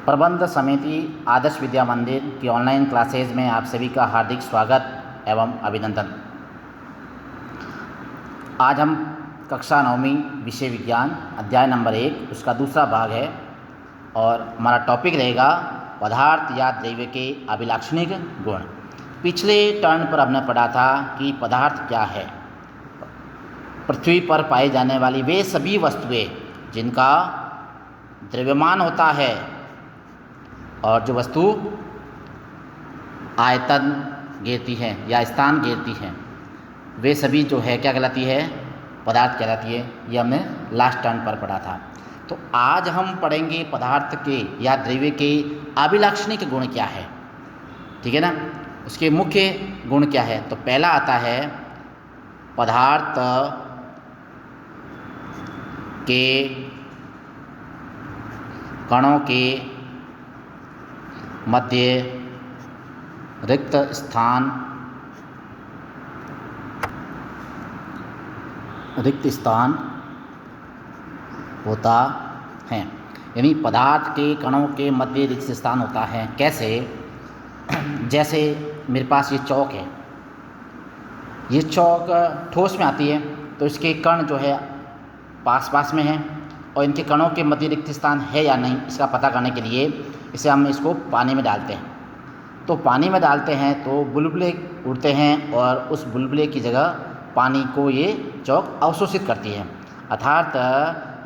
प्रबंध समिति आदर्श विद्या मंदिर की ऑनलाइन क्लासेज में आप सभी का हार्दिक स्वागत एवं अभिनंदन। आज हम कक्षा 9वीं विषय विज्ञान अध्याय नंबर 1 उसका दूसरा भाग है और हमारा टॉपिक रहेगा पदार्थ या द्रव्य के अभिलाक्षणिक गुण। पिछले टर्न पर हमने पढ़ा था कि पदार्थ क्या है। पृथ्वी पर पाई जाने वाली वे सभी वस्तुएं जिनका द्रव्यमान होता है और जो वस्तु आयतन घेरती हैं या स्थान घेरती हैं, वे सभी जो है क्या कहलाती है, पदार्थ कहलाती है। ये हमने लास्ट टर्न पर पढ़ा था। तो आज हम पढ़ेंगे पदार्थ के या द्रव्य के अभिलाक्षणिक गुण क्या है, ठीक है ना। उसके मुख्य गुण क्या है। तो पहला आता है पदार्थ के कणों के मध्य रिक्त स्थान होता है। यानी पदार्थ के कणों के मध्य रिक्त स्थान होता है। कैसे? जैसे मेरे पास ये चौक है, ये चौक ठोस में आती है तो इसके कण जो है पास में हैं और इनके कणों के मध्य रिक्त स्थान है या नहीं, इसका पता करने के लिए हम इसको पानी में डालते हैं। तो पानी में डालते हैं तो बुलबुले उड़ते हैं और उस बुलबुले की जगह पानी को ये चौक अवशोषित करती है। अर्थात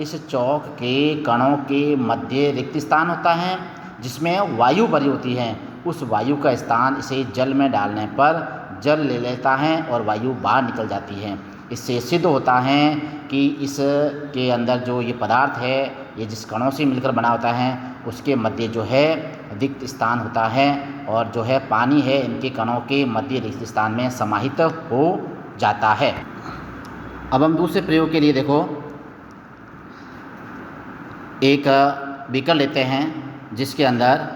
इस चौक के कणों के मध्य रिक्त स्थान होता है जिसमें वायु भरी होती है। उस वायु का स्थान इसे जल में डालने पर जल ले लेता है और वायु बाहर निकल जाती है। इससे सिद्ध होता है कि इसके अंदर जो ये पदार्थ है, ये जिस कणों से मिलकर बना होता है, उसके मध्य जो है रिक्त स्थान होता है और जो है पानी है इनके कणों के मध्य रिक्त स्थान में समाहित हो जाता है। अब हम दूसरे प्रयोग के लिए देखो, एक बीकर लेते हैं जिसके अंदर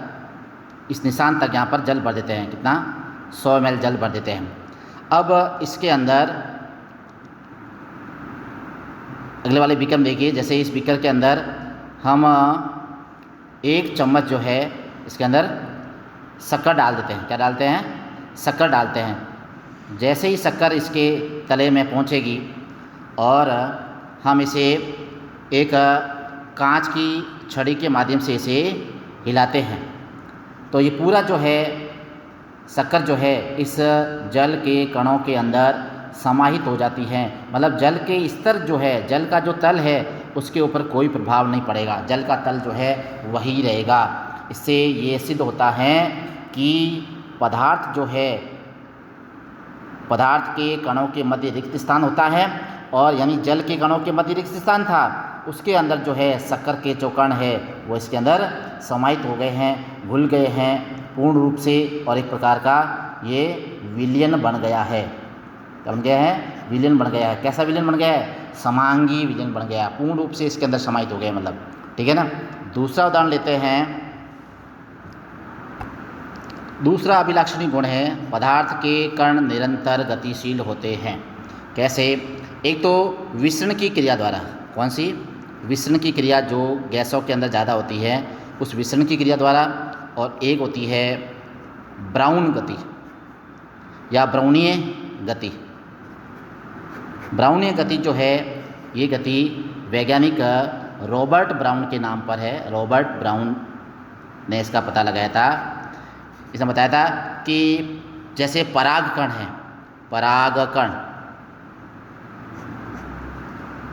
इस निशान तक यहाँ पर जल भर देते हैं। कितना? 100 ml जल भर देते हैं। अब इसके अंदर अगले वाले बीकर में देखिए, जैसे इस बीकर के अंदर हम 1 चम्मच जो है इसके अंदर शक्कर डाल देते हैं। क्या डालते हैं? शक्कर डालते हैं। जैसे ही शक्कर इसके तले में पहुंचेगी और हम इसे एक कांच की छड़ी के माध्यम से इसे हिलाते हैं तो ये पूरा जो है शक्कर जो है इस जल के कणों के अंदर समाहित हो जाती है। मतलब जल के स्तर जो है, जल का जो तल है उसके ऊपर कोई प्रभाव नहीं पड़ेगा, जल का तल जो है वही रहेगा। इससे ये सिद्ध होता है कि पदार्थ जो है, पदार्थ के कणों के मध्य रिक्त स्थान होता है और यानी जल के कणों के मध्य रिक्त स्थान था, उसके अंदर जो है शक्कर के जो कण है वो इसके अंदर समाहित हो गए हैं, घुल गए हैं पूर्ण रूप से और एक प्रकार का ये विलयन बन गया है। क्या बन गया है? विलयन बन गया है। कैसा विलयन बन गया है? समांगी विलयन बन गया, पूर्ण रूप से इसके अंदर समाहित हो गए, मतलब, ठीक है ना। दूसरा उदाहरण लेते हैं। दूसरा अभिलाक्षणिक गुण है पदार्थ के कण निरंतर गतिशील होते हैं। कैसे? एक तो विसरण की क्रिया द्वारा। कौन सी? विसरण की क्रिया जो गैसों के अंदर ज़्यादा होती है, उस विसरण की क्रिया द्वारा। और एक होती है ब्राउन गति या ब्राउनीय गति। ब्राउनीय गति जो है, ये गति वैज्ञानिक रॉबर्ट ब्राउन के नाम पर है। रॉबर्ट ब्राउन ने इसका पता लगाया था। इसने बताया था कि जैसे परागकण है,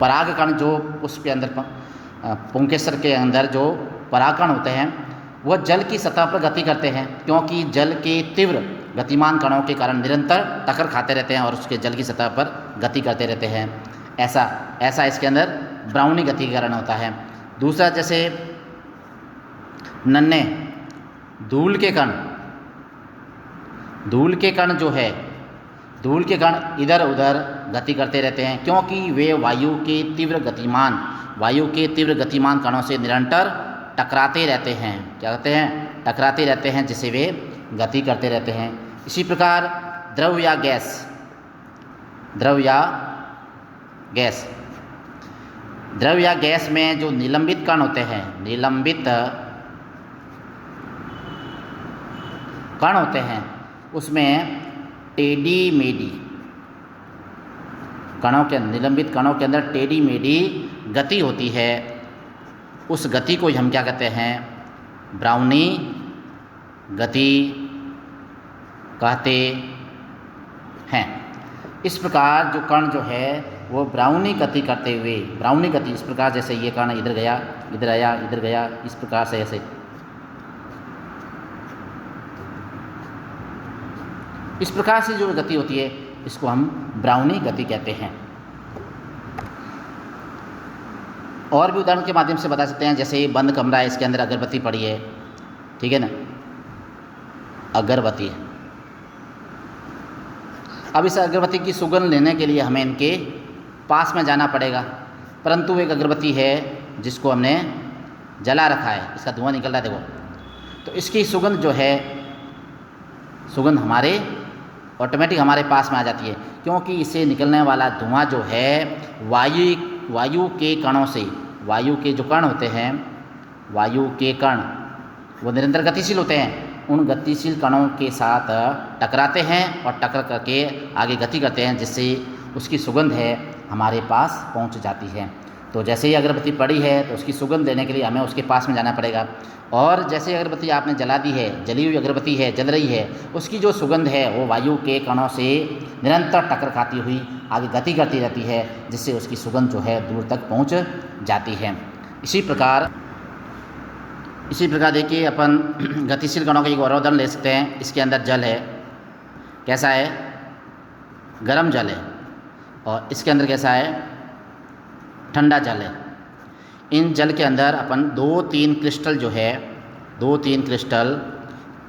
परागकण जो पुष्प के अंदर, पुंकेसर के अंदर जो परागकण होते हैं वह जल की सतह पर गति करते हैं, क्योंकि जल के तीव्र गतिमान कणों के कारण निरंतर टक्कर खाते रहते हैं और उसके जल की सतह पर गति करते रहते हैं। ऐसा इसके अंदर ब्राउनी गति के कारण होता है। दूसरा, जैसे नन्हे धूल के कण जो है, धूल के कण इधर उधर गति करते रहते हैं क्योंकि वे वायु के तीव्र गतिमान कणों से निरंतर टकराते रहते हैं। क्या कहते हैं? टकराते रहते हैं, जिससे वे गति करते रहते हैं। इसी प्रकार द्रव या गैस में जो निलंबित कण होते हैं, निलंबित कण होते हैं उसमें टेढ़ी मेढ़ी कणों के निलंबित कणों के अंदर टेढ़ी मेढ़ी गति होती है, उस गति को हम क्या कहते हैं? ब्राउनी गति कहते हैं। इस प्रकार जो कण जो है वो ब्राउनी गति करते हुए, ब्राउनी गति इस प्रकार, जैसे ये कण इधर गया, इधर आया, इधर गया, इस प्रकार से ऐसे इस प्रकार से जो गति होती है इसको हम ब्राउनी गति कहते हैं। और भी उदाहरण के माध्यम से बता सकते हैं, जैसे बंद कमरा है, इसके अंदर अगरबत्ती पड़ी है, ठीक है ना, अगरबत्ती। अब इस अगरबत्ती की सुगंध लेने के लिए हमें इनके पास में जाना पड़ेगा, परंतु एक अगरबत्ती है जिसको हमने जला रखा है, इसका धुआं निकल रहा है, देखो, तो इसकी सुगंध जो है, सुगंध हमारे ऑटोमेटिक हमारे पास में आ जाती है, क्योंकि इससे निकलने वाला धुआं जो है वायु के कणों से, वायु के जो कण होते हैं, वायु के कण वो निरंतर गतिशील होते हैं, उन गतिशील कणों के साथ टकराते हैं और टक्कर करके आगे गति करते हैं, जिससे उसकी सुगंध है हमारे पास पहुंच जाती है। तो जैसे ही अगरबत्ती पड़ी है तो उसकी सुगंध लेने के लिए हमें उसके पास में जाना पड़ेगा, और जैसे अगरबत्ती आपने जला दी है, जली हुई अगरबत्ती है, जल रही है, उसकी जो सुगंध है वो वायु के कणों से निरंतर टक्कर खाती हुई आगे गति करती रहती है, जिससे उसकी सुगंध जो है दूर तक पहुंच जाती है। इसी प्रकार देखिए अपन गतिशील कणों का एक और उदाहरण ले सकते हैं। इसके अंदर जल है, कैसा है? गर्म जल है, और इसके अंदर कैसा है? ठंडा जल है। इन जल के अंदर अपन 2-3 क्रिस्टल जो है, 2-3 क्रिस्टल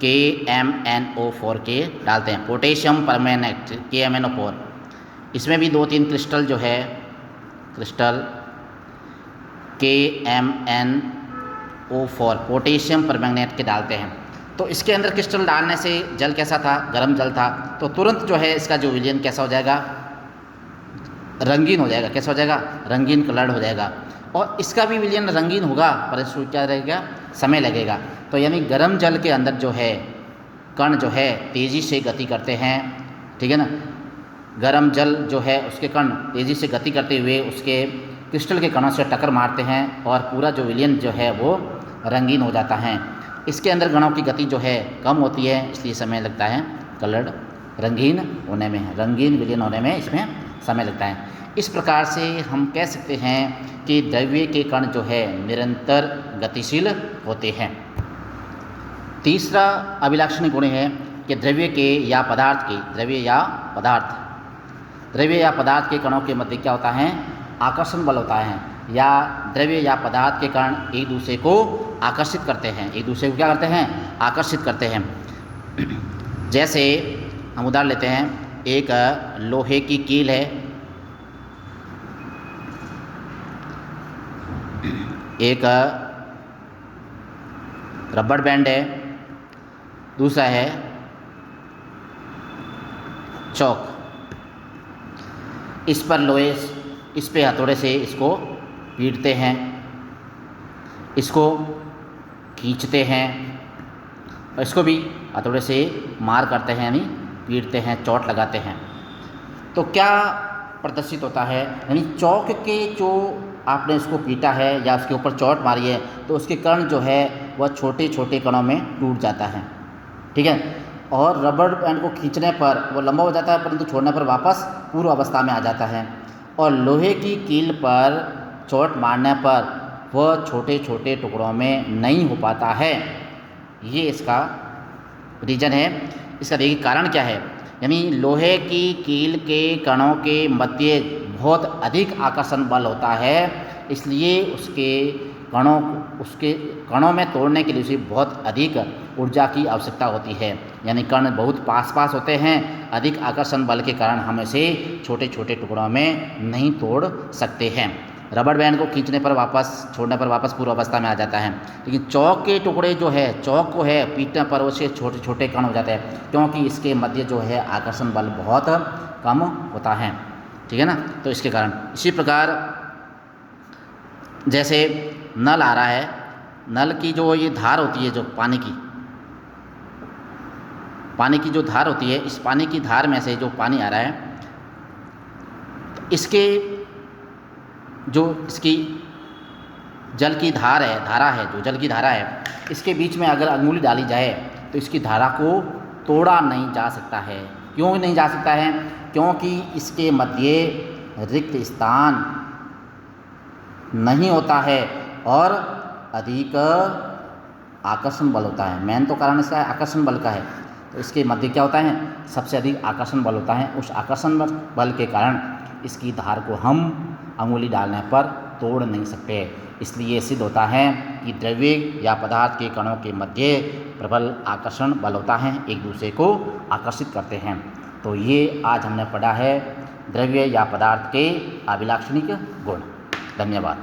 KMnO4 के डालते हैं, पोटेशियम परमैंगनेट KMnO4। इसमें भी 2-3 क्रिस्टल जो है, क्रिस्टल KMnO4 पोटेशियम परमैंगनेट के डालते हैं। तो इसके अंदर क्रिस्टल डालने से जल कैसा था? गर्म जल था, तो तुरंत जो है इसका जो विलयन कैसा हो जाएगा? रंगीन हो जाएगा। कैसा हो जाएगा? रंगीन कलर्ड हो जाएगा। और इसका भी विलयन रंगीन होगा, पर इसको क्या रहेगा? समय लगेगा। तो यानी गर्म जल के अंदर जो है कण जो है तेज़ी से गति करते हैं, ठीक है ना। गर्म जल जो है उसके कण तेज़ी से गति करते हुए उसके क्रिस्टल के कणों से टक्कर मारते हैं और पूरा जो विलयन जो है वो रंगीन हो जाता है। इसके अंदर कणों की गति जो है कम होती है, इसलिए समय लगता है कलर्ड रंगीन होने में, रंगीन विलयन होने में इसमें समय लगता है। इस प्रकार से हम कह सकते हैं कि द्रव्य के कण जो है निरंतर गतिशील होते हैं। तीसरा अभिलाक्षणिक गुण है कि द्रव्य या पदार्थ के कणों के मध्य क्या होता है? आकर्षण बल होता है, या द्रव्य या पदार्थ के कण एक दूसरे को आकर्षित करते हैं, एक दूसरे को क्या करते हैं? आकर्षित करते हैं। जैसे हम उदाहरण लेते हैं, एक लोहे की कील है, एक रबड़ बैंड है, दूसरा है चौक। इस पे हथौड़े से इसको पीटते हैं, इसको खींचते हैं, और इसको भी हथौड़े से मार करते हैं, यानी पीटते हैं, चोट लगाते हैं। तो क्या प्रदर्शित होता है? यानी चौक के जो आपने इसको पीटा है या उसके ऊपर चोट मारी है, तो उसके कण जो है वह छोटे छोटे कणों में टूट जाता है, ठीक है। और रबड़ बैंड को खींचने पर वो लंबा हो जाता है, परंतु छोड़ने पर वापस पूर्व अवस्था में आ जाता है। और लोहे की कील पर चोट मारने पर वह छोटे छोटे टुकड़ों में नहीं हो पाता है। ये इसका रीज़न है। इसका देखिए कारण क्या है, यानी लोहे की कील के कणों के मध्य बहुत अधिक आकर्षण बल होता है, इसलिए उसके कणों में तोड़ने के लिए उसे बहुत अधिक ऊर्जा की आवश्यकता होती है। यानी कण बहुत पास होते हैं, अधिक आकर्षण बल के कारण हम इसे छोटे छोटे टुकड़ों में नहीं तोड़ सकते हैं। रबड़ बैंड को खींचने पर छोड़ने पर वापस पूर्व अवस्था में आ जाता है। लेकिन चौक के टुकड़े जो है, चौक को है पीटने पर उसके छोटे छोटे कण हो जाते हैं, क्योंकि इसके मध्य जो है आकर्षण बल बहुत कम होता है, ठीक है ना। तो इसके कारण इसी प्रकार जैसे नल आ रहा है, नल की जो ये धार होती है जो पानी की, पानी की जो धार होती है, इस पानी की धार में से जो पानी आ रहा है, इसके जो इसकी जल की धारा है, जो जल की धारा है, इसके बीच में अगर अंगुली डाली जाए तो इसकी धारा को तोड़ा नहीं जा सकता है। क्यों नहीं जा सकता है? क्योंकि इसके मध्य रिक्त स्थान नहीं होता है और अधिक आकर्षण बल होता है। मेन तो कारण इसका आकर्षण बल का है, तो इसके मध्य क्या होता है? सबसे अधिक आकर्षण बल होता है। उस आकर्षण बल के कारण इसकी धार को हम अंगुली डालने पर तोड़ नहीं सकते। इसलिए सिद्ध होता है कि द्रव्य या पदार्थ के कणों के मध्य प्रबल आकर्षण बल होता है, एक दूसरे को आकर्षित करते हैं। तो ये आज हमने पढ़ा है द्रव्य या पदार्थ के अभिलाक्षणिक गुण। धन्यवाद।